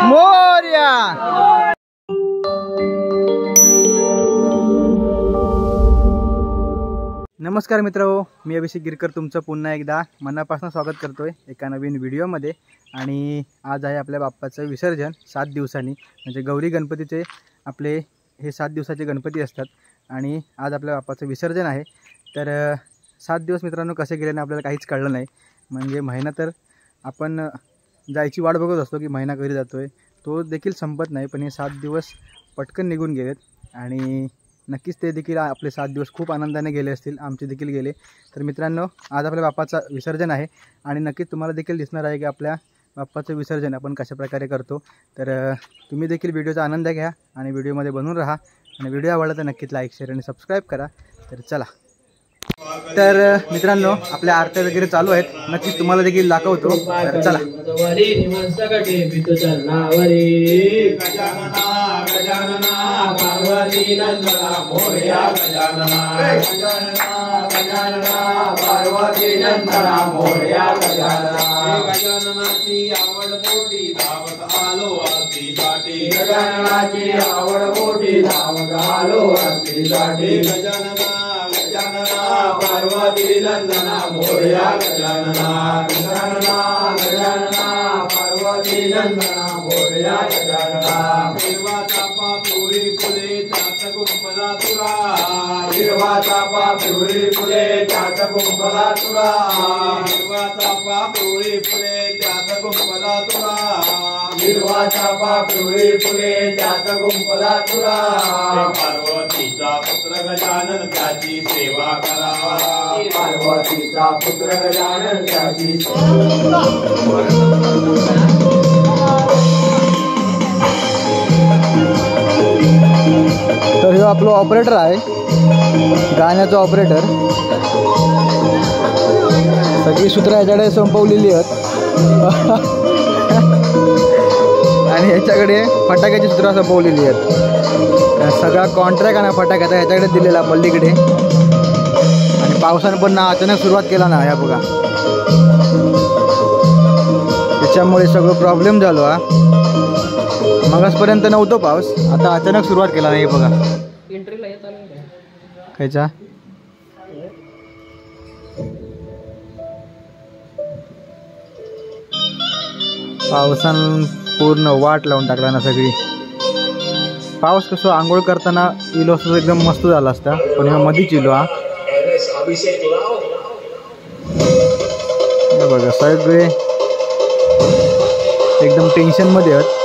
मोरया। नमस्कार मित्रांनो, मी अभिषेक गिरकर तुमचं पुन्हा एकदा मनापासून स्वागत करतोय एका नवीन व्हिडिओमध्ये। आणि आज आहे आपल्या बाप्पाचं विसर्जन 7 दिवसांनी, म्हणजे गौरी गणपतीचे आपले हे 7 दिवसाचे गणपती असतात आणि आज आपल्या बाप्पाचं विसर्जन आहे। तर 7 दिवस मित्रांनो कसे गेले ना आपल्याला काहीच कळलं नाही। म्हणजे महिना तर आपण जायची वाट बघत असतो की महिना कधी जातोय, तो देखील संपत नाही, पण हे 7 दिवस पटकन निघून गेलेत। आणि नक्कीच ते देखील आपले 7 दिवस खूप आनंदाने गेले असतील, आमचे देखील गेले। तर मित्रांनो आज आपल्या बाप्पाचं विसर्जन आहे आणि नक्कीच तुम्हाला देखील दिसणार आहे की आपल्या बाप्पाचं विसर्जन आपण कशा प्रकारे करतो। तर तुम्ही देखील व्हिडिओचा आनंद घ्या आणि व्हिडिओमध्ये बनून राहा आणि व्हिडिओ आवडला तर नक्कीच लाईक शेअर आणि सबस्क्राईब करा। तर चला, तर मित्रांनो आपल्या आरत्या वगैरे चालू आहेत, नक्कीच तुम्हाला देखील दाखवतो। तर चला। पार्वती नंदना मोरया गजानना गजानना गजानना पार्वती नंदना मोरया गजानना। हिरवा चापा पिवळी फुले त्यात कुंपला तुरा, हिरवा चापा पिवळी फुले त्यात कुंपला तुरा, हिरवा चापा पिवळी फुले त्यात कुंपला तुरा, हिरवा चापा पिवळी फुले त्यात कुंपला तुरा। पार्वतीचा पुत्र गजानन त्याची सेवा करा, पार्वतीचा पुत्र गजानन त्याची तर हे आपलं ऑपरेटर आहे, गाण्याचा ऑपरेटर। सगळी सूत्र याच्याकडे संपवलेली आहेत आणि ह्याच्याकडे फटाक्याची सूत्र संपवलेली आहेत। सगळा कॉन्ट्रॅक्ट आणि फटाक्याचा ह्याच्याकडे दिलेला पल्लीकडे। आणि पावसानं पण ना अचानक सुरुवात केला ना, या बघा, त्याच्यामुळे सगळं प्रॉब्लेम झालो हा। मगासपर्यंत नव्हतो पाऊस, आता अचानक सुरुवात केला नाही बघा। खायचा पावसानं पूर्ण वाट लावून टाकला ना सगळी। पाऊस कसं आंघोळ करताना इलो असतो एकदम मस्त झाला असता, पण ह्या मधीच इलो हा बघा, सगळे एकदम टेन्शन मध्ये आहेत।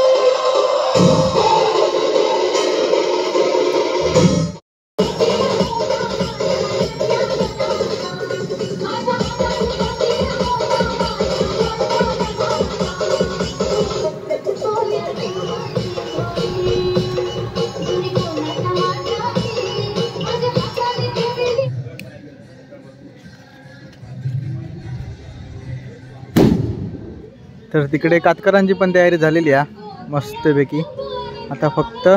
तर तिकडे कातकरांची पण तयारी झालेली आहे मस्तपैकी। आता फक्त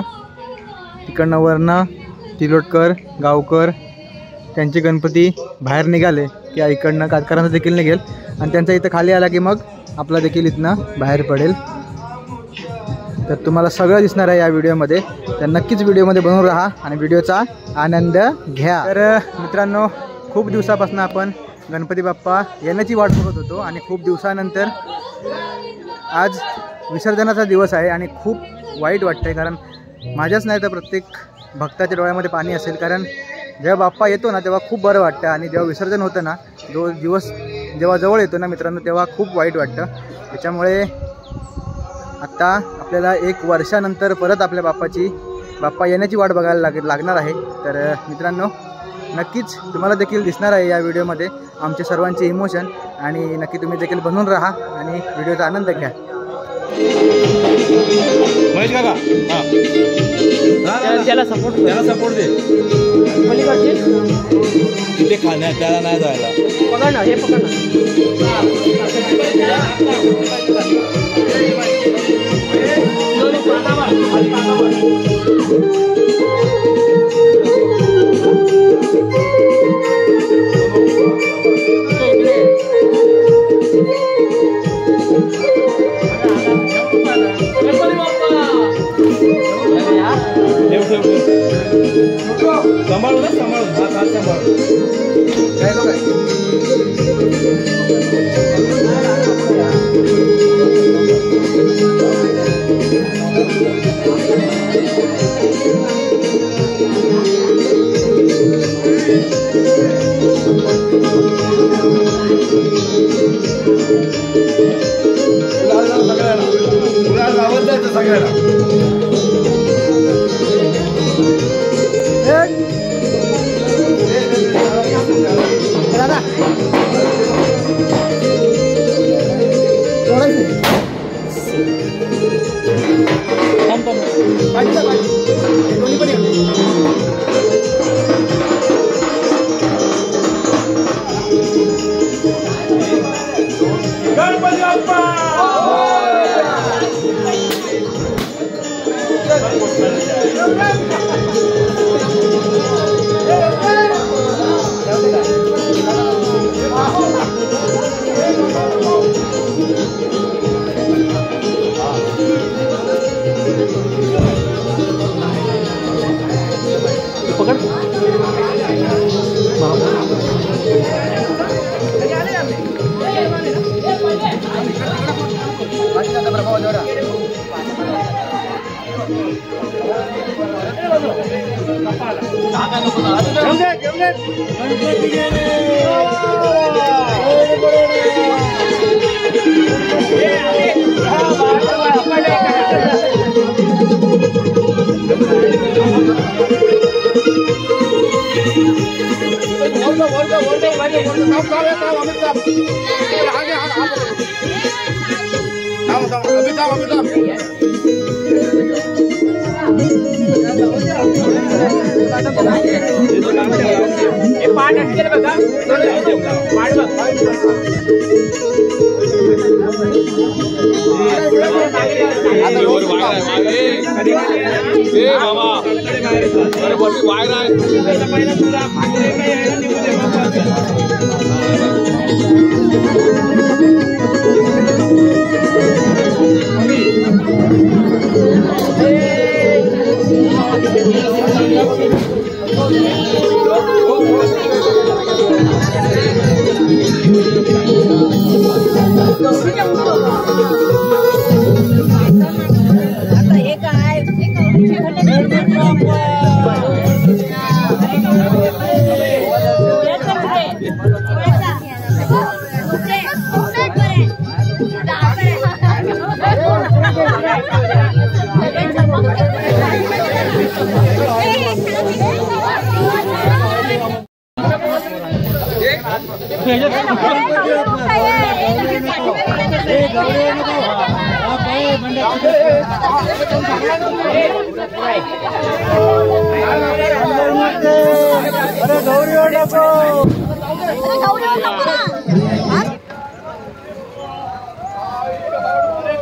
तिकडनं वरनं तिलोटकर गावकर त्यांचे गणपती बाहेर निघाले की इकडनं कातकरांचा देखील निघेल आणि त्यांचा इथं खाली आला की मग आपला देखील इथनं बाहेर पडेल। तर तुम्हाला सगळं दिसणार आहे या व्हिडिओमध्ये, तर नक्कीच व्हिडिओमध्ये बनवून राहा आणि व्हिडिओचा आनंद घ्या। तर मित्रांनो खूप दिवसापासून आपण गणपती बाप्पा येण्याची वाट बघत होतो आणि खूप दिवसानंतर आज विसर्जनाचा दिवस आहे आणि खूप वाईट वाटतंय, कारण माझ्याच नाही तर प्रत्येक भक्ताच्या डोळ्यामध्ये पाणी असेल। कारण जेव्हा बाप्पा येतो ना तेव्हा खूप बरं वाटतं आणि जेव्हा विसर्जन होतं ना, जो दिवस जेव्हा जवळ येतो ना मित्रांनो, तेव्हा खूप वाईट वाटतं। त्याच्यामुळे आता आपल्याला 1 वर्षानंतर परत आपल्या बाप्पा येण्याची वाट बघायला लागणार आहे। तर मित्रांनो नक्कीच तुम्हाला देखील दिसणार आहे या व्हिडिओमध्ये आमचे सर्वांचे इमोशन, आणि नक्की तुम्ही देखील बनून राहा आणि व्हिडिओचा आनंद घ्या। महेश काका त्याला सपोर्ट दे, तिथे खाण्यात त्याला नाही जायला, पकड ना, हे पकड ना। सांभाळून हात सांभाळून काय लोक आहे सगळ्याला आवाज द्यायचा सगळ्याला गणपती बाप्पा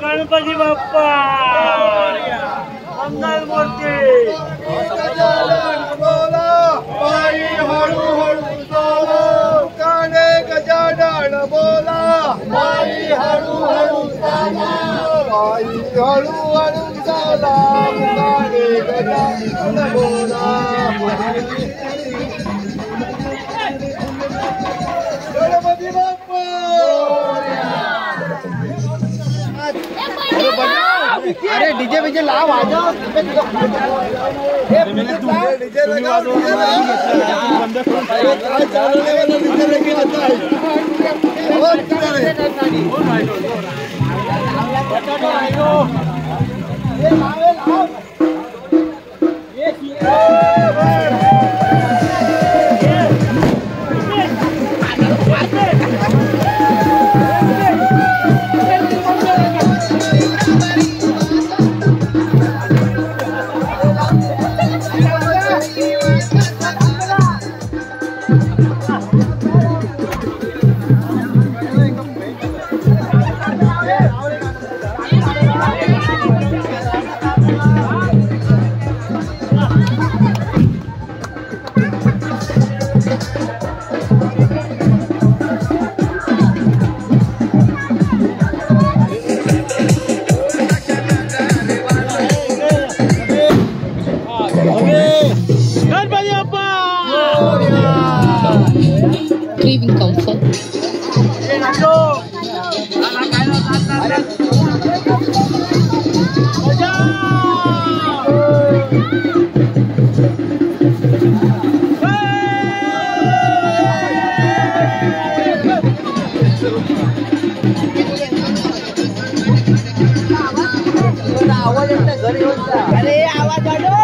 गणपती बाप्पा मंगल मूर्ती गजानन बोला बाई हळू हळू बाई हळू हळू चाला गजानन बोला गणपती बाप्पा अरे डीजे बीजे लाव वाजव डीजे अरे आवाज वाढव.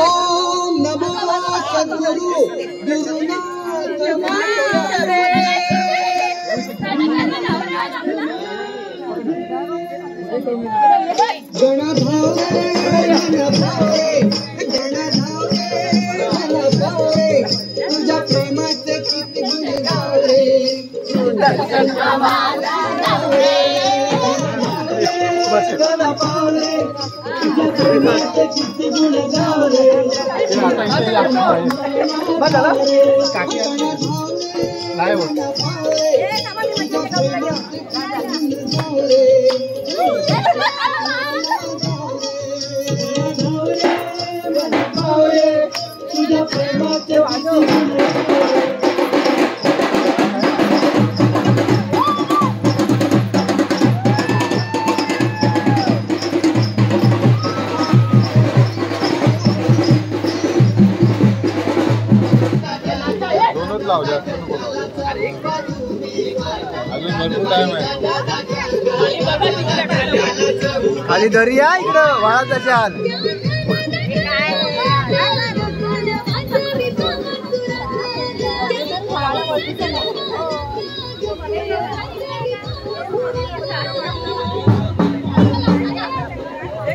ओम नमो सद्गुरु खाली दर्या इकडं वाळाचा चाल.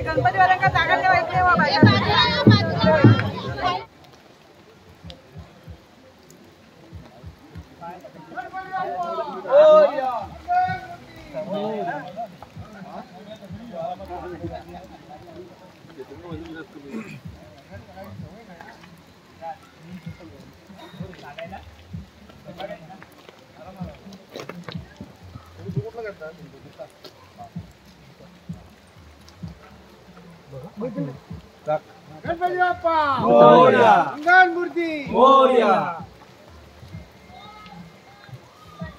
गणपतीवाल्यांना जागा ठेवायची आहे बाबा. गणपती बाप्पा मोरया. मंगलमूर्ती मोरया.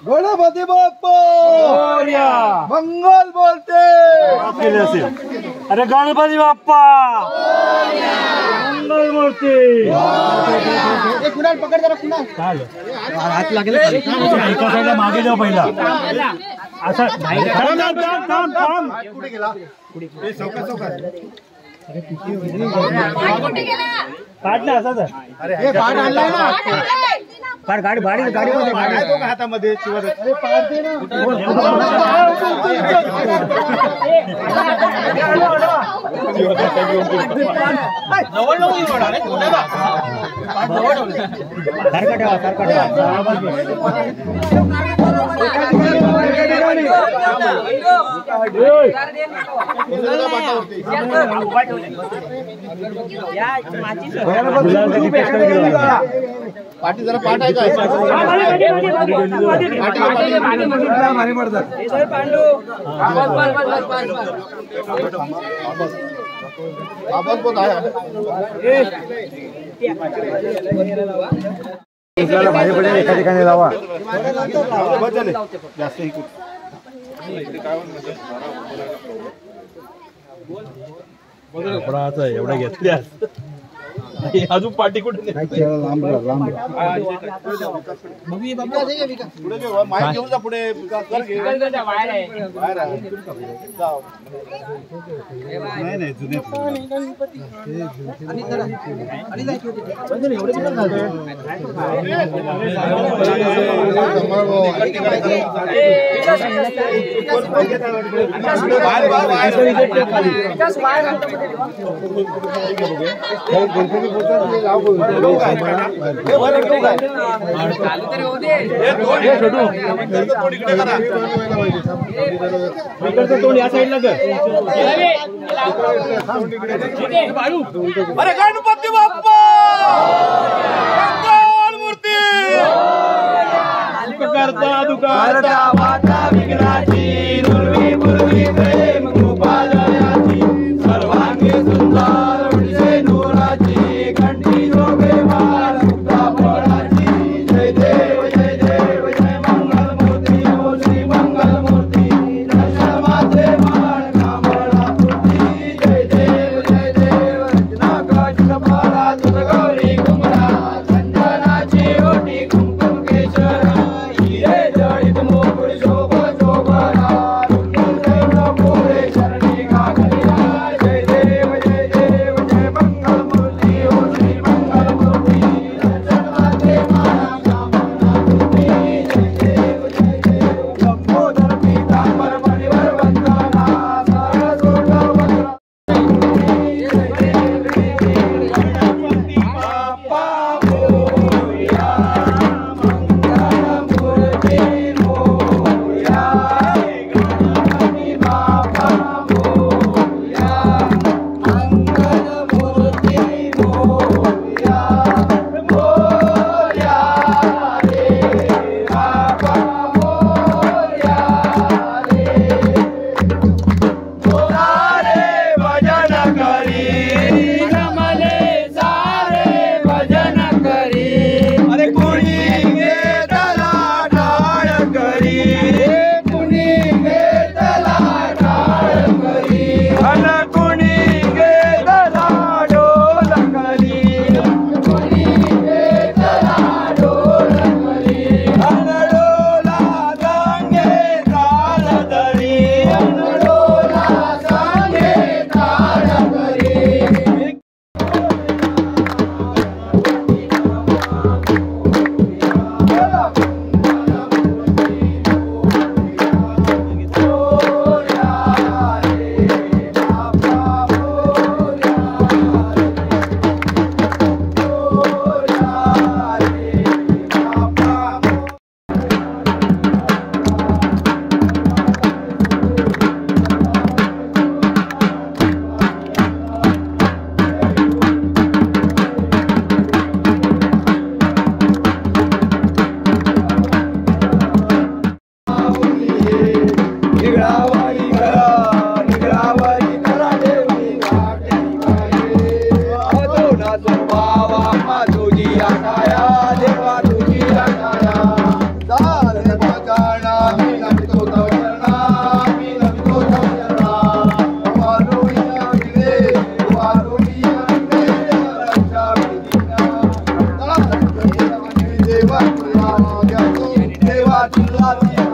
गणपती बाप्पा मोरया. मंगल बोलते. अरे गणपती बाप्पा मंगलमूर्ती. कुणाल पकड जरा कुणाल. हात लागेल. एका साईडला मागे जाऊ पहिला. असं कुठे गेला. काढ ना असा. अरे पाठ आणलाय ना. गाडी हातामध्ये पाठी जरा पाठ आहे का. भारी पडतात. भारी पडेल एका ठिकाणी लावा. जास्त एवढा घेतल्यास अजून पाठी कुठे लांब लांब. माईक घेऊन जा पुढे. नाही जुने तोंड या साईडला कर. अरे गणपती बाप्पा मंगलमूर्ती. करता दुकान विघ्नाची दुर्वी पूर्वी प्रेम कृपालयाची सर्वांगी सुंदर उडसे नूराची घंटी शोभे माळ मुक्ता फळाची. जय देव जय देव जय मंगलमूर्ती ओ श्री मंगलमूर्ती. दर्शनाचे माळ कांबळा फुटी. जय देव रचना काश कपाळा तुझ गौरी कुंभरा. चंदनाची ओटी कुंकुम केशरा. हिरे जडित मोगरा. देवा तुला देतो देवा तुला देतो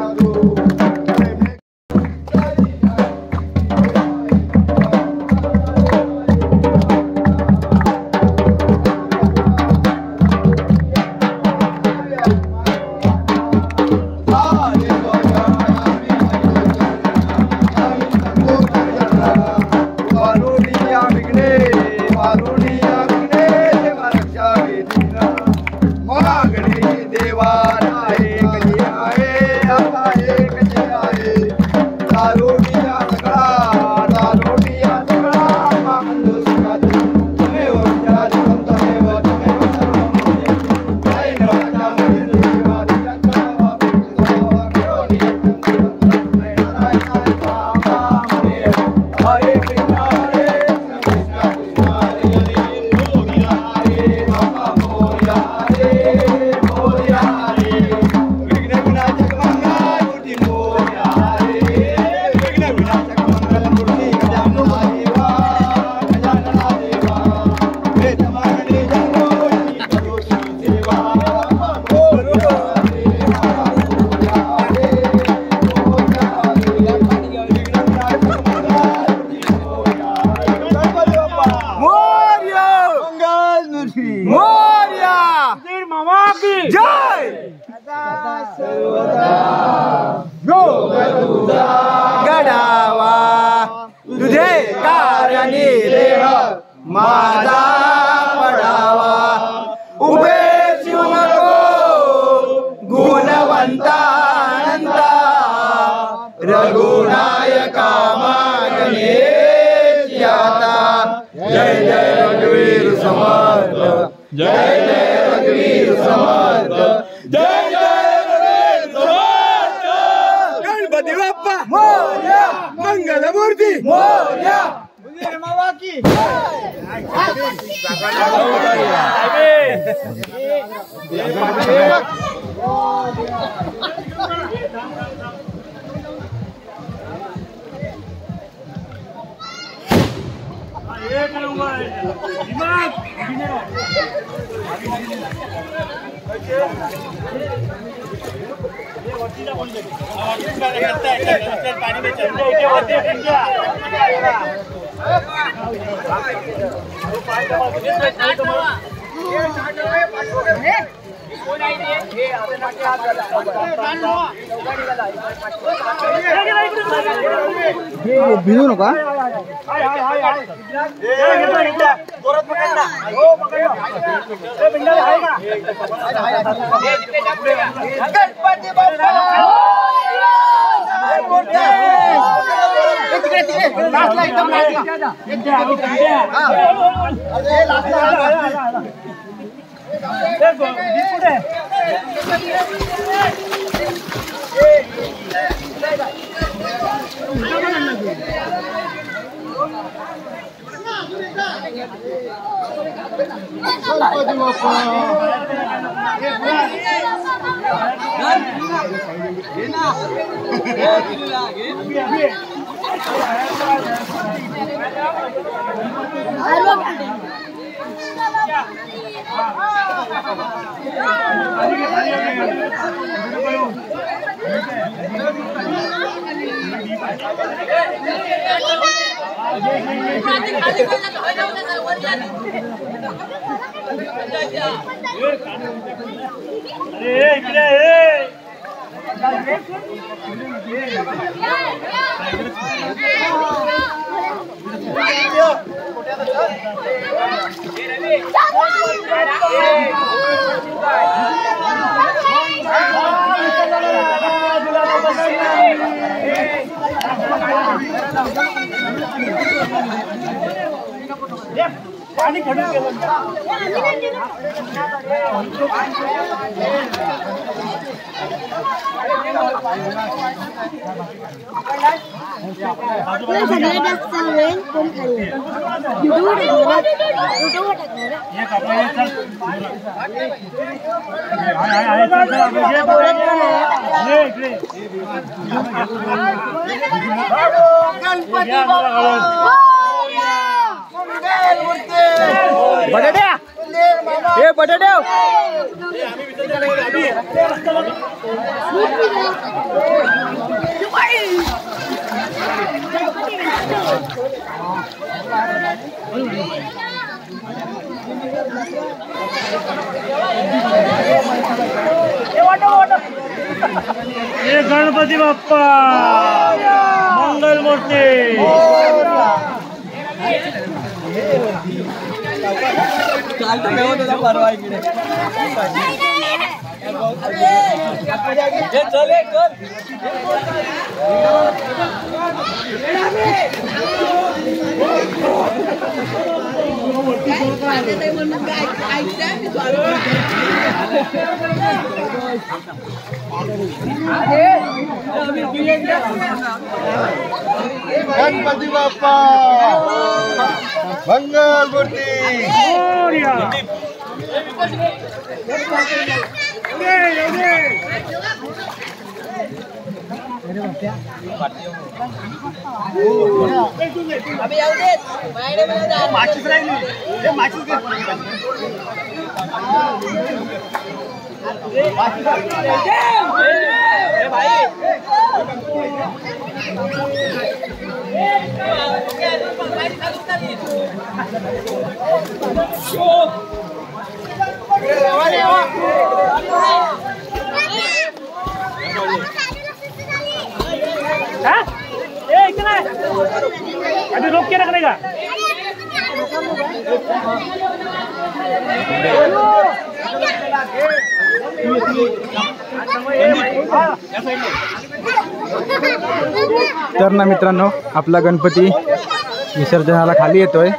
गडावा तुझे कारणी देह माझा पडावा उभे शिव नको गुणवंतानंता रघुनायका मागणे आता जय जय रघुवीर समर्थ जय जय रघुवीर समर्थ जय गणपती बाप्पा मोरया मंगलमूर्ती मोरया भिजू नका गणपती बाप्पा पानी खड़ी सगळ्या जास्त वेळ कोण खाल्ले बटाट्या हे बटाटे गणपती बाप्पा मंगल मूर्ती गणपती बाप्पा मंगल मूर्ती अभी रोक के रखने का तर ना मित्रांनो आपला गणपती विसर्जनाला खाली येतोय.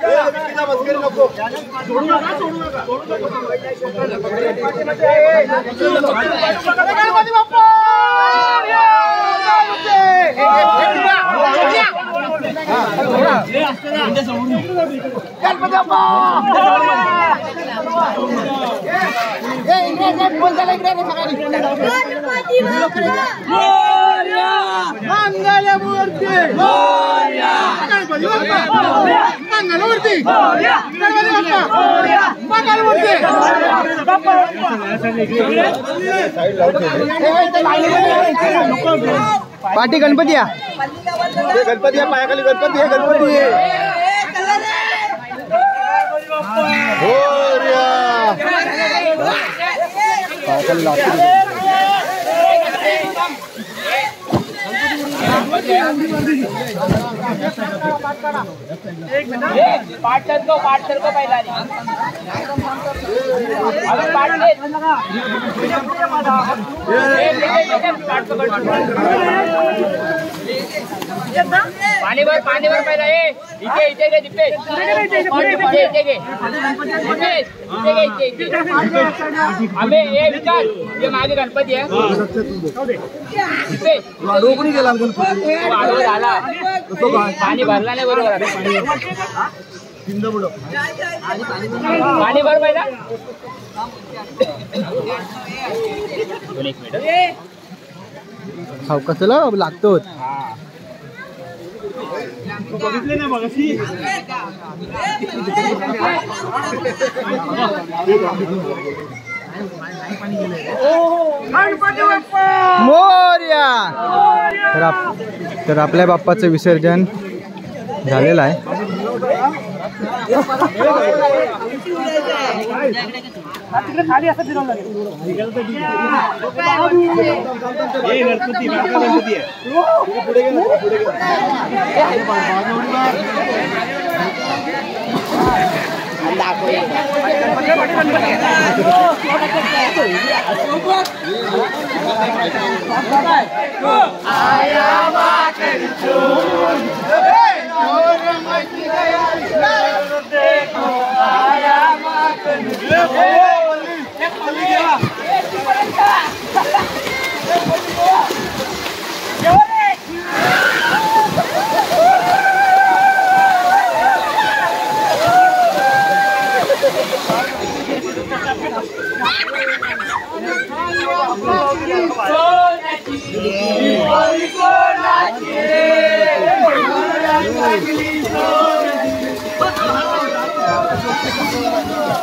पाठी गणपती या गणपती पायाखाली गणपती आहे गणपती पायाखाली लागते. पाणी भर पहिला इथे इथे घे दिपे इथे घे आम्ही हे विकास हे मागे गणपती आहे रोकडी गेला गणपती झाला पाणी भरला नाही बरोबर पाणी भर पहिला कसला लागतो. बघितले ना मगाशी मोरया. तर आपल्या बाप्पाचं विसर्जन झालेलं आहे. खाली असं फिरवलं गणपती गणपती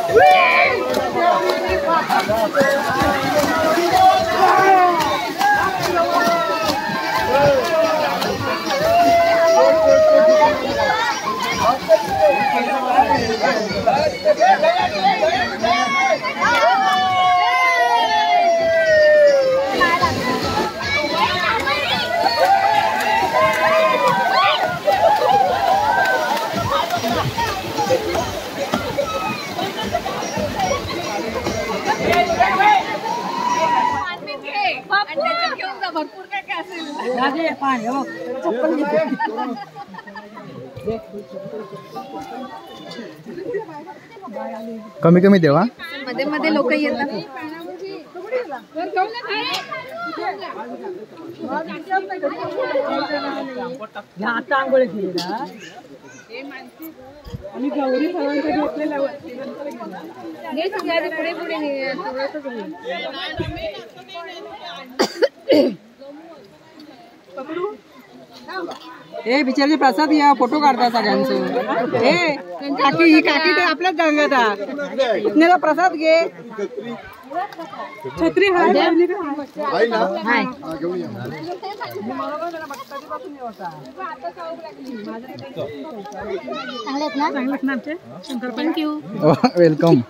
Whee! भरपूर काय काय असेल पाणी हो कमी कमी देवा. मध्ये मध्ये लोक येतात. आता आंघोळ केली ना आणि गौरी सर्वांसाठी घेतलेल्या पुढे पुढे ए बिचारचे प्रसाद या फोटो काढता सगळ्यांचं. ए काकी ही काकी तर आपल्याच गंगाता प्रसाद घे. छत्री थँक्यू. वेलकम.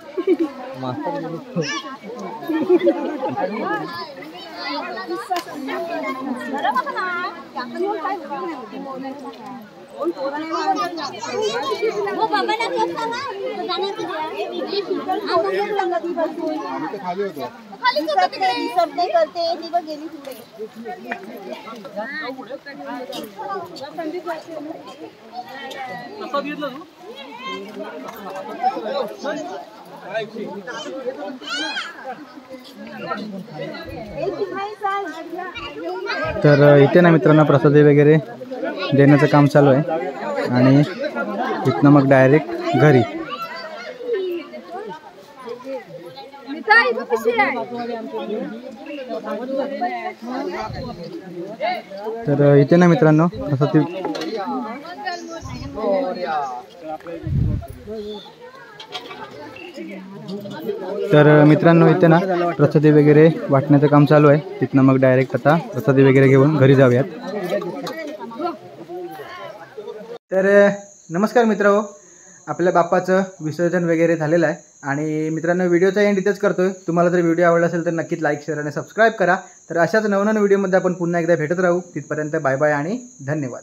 तर इथे ना मित्रांनो प्रसादी वगैरे देण्याचं काम चालू आहे आणि इथनं मग डायरेक्ट घरी. तर इथे ना मित्रांनो प्रसादी इथे ना प्रसादी वगैरे वाटण्याचं काम चालू आहे. तिथनं मग डायरेक्ट आता प्रसादी वगैरे घेऊन घरी जाऊयात. तर नमस्कार मित्रांनो, आपल्या बाप्पाचं विसर्जन वगैरे झालेलं आहे आणि मित्रांनो व्हिडिओचा एंड इथेच करतोय. तुम्हाला जर व्हिडिओ आवडला असेल तर नक्कीच लाईक शेअर आणि सबस्क्राईब करा. तर अशाच नवनवीन व्हिडिओमध्ये आपण पुन्हा एकदा भेटत राहू. तिथपर्यंत बाय बाय आणि धन्यवाद.